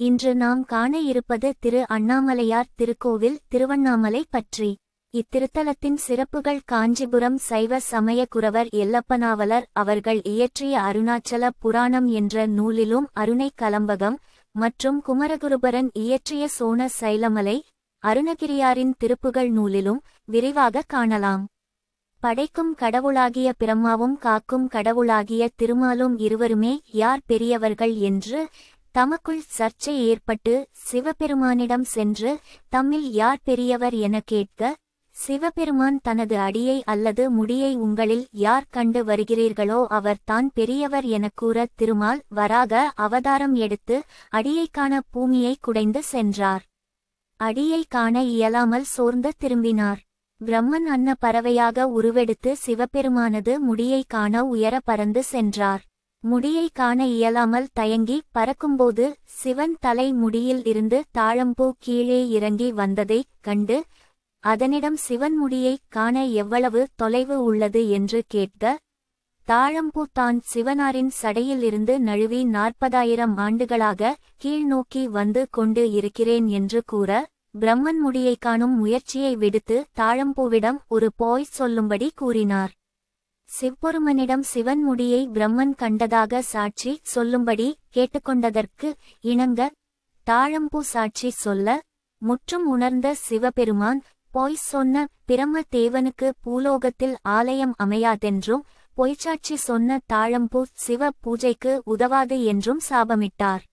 இன்று நாம் காண இருப்பது திரு அண்ணாமலையார் திருக்கோவில் திருவண்ணாமலை பற்றி. இத்திருத்தலத்தின் சிறப்புகள். காஞ்சிபுரம் சைவ சமய குரவர் எல்லப்பனாவலர் அவர்கள் இயற்றிய அருணாச்சல புராணம் என்ற நூலிலும், அருணை கலம்பகம் மற்றும் குமரகுருபரன் இயற்றிய சோண சைலமலை அருணகிரியாரின் திருப்புகழ் நூலிலும் விரிவாக காணலாம். படைக்கும் கடவுளாகிய பிரம்மாவும் காக்கும் கடவுளாகிய திருமாலும் இருவருமே யார் பெரியவர்கள் என்று தமக்குள் சர்ச்சை ஏற்பட்டு சிவபெருமானிடம் சென்று தம்மில் யார் பெரியவர் என கேட்க, சிவபெருமான் தனது அடியை அல்லது முடியை உங்களில் யார் கண்டு வருகிறீர்களோ அவர் தான் பெரியவர் எனக் கூற, திருமால் வராக அவதாரம் எடுத்து அடியை காண பூமியை குடைந்து சென்றார். அடியை காண இயலாமல் சோர்ந்து திரும்பினார். பிரம்மன் அன்ன பறவையாக உருவெடுத்து சிவபெருமானது முடியை காண உயர பறந்து சென்றார். முடியை காண இயலாமல் தயங்கி பறக்கும்போது சிவன் தலை முடியில் இருந்து தாழம்பூ கீழே இறங்கி வந்ததைக் கண்டு, அதனிடம் சிவன் முடியை காண எவ்வளவு தொலைவு உள்ளது என்று கேட்க, தாழம்பூ தான் சிவனாரின் சடையில் இருந்து நழுவி 40,000 ஆண்டுகளாக கீழ்நோக்கி வந்து கொண்டு இருக்கிறேன் என்று கூற, பிரம்மன் முடியை காணும் முயற்சியை விடுத்து தாழம்பூவிடம் ஒரு போய் சொல்லும்படி கூறினார். சிவபெருமனிடம் சிவன் முடியை பிரம்மன் கண்டதாக சாட்சி சொல்லும்படி கேட்டுக்கொண்டதற்கு இணங்க தாழம்பூ சாட்சி சொல்ல, முற்றும் உணர்ந்த சிவபெருமான் பொய் சொன்ன பிரம்ம தேவனுக்கு பூலோகத்தில் ஆலயம் அமையாதென்றும், பொய்ச்சாட்சி சொன்ன தாழம்பூ சிவ பூஜைக்கு உதவாது என்றும் சாபமிட்டார்.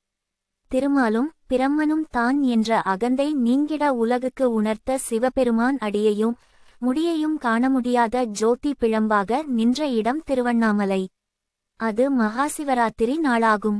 திருமாலும் பிரம்மனும் தான் என்ற அகந்தை நீங்கிட உலகுக்கு உணர்த்த சிவபெருமான் அடியையும் முடியையும் காண முடியாத ஜோதி பிழம்பாக நின்ற இடம் திருவண்ணாமலை. அது மகாசிவராத்திரி நாளாகும்.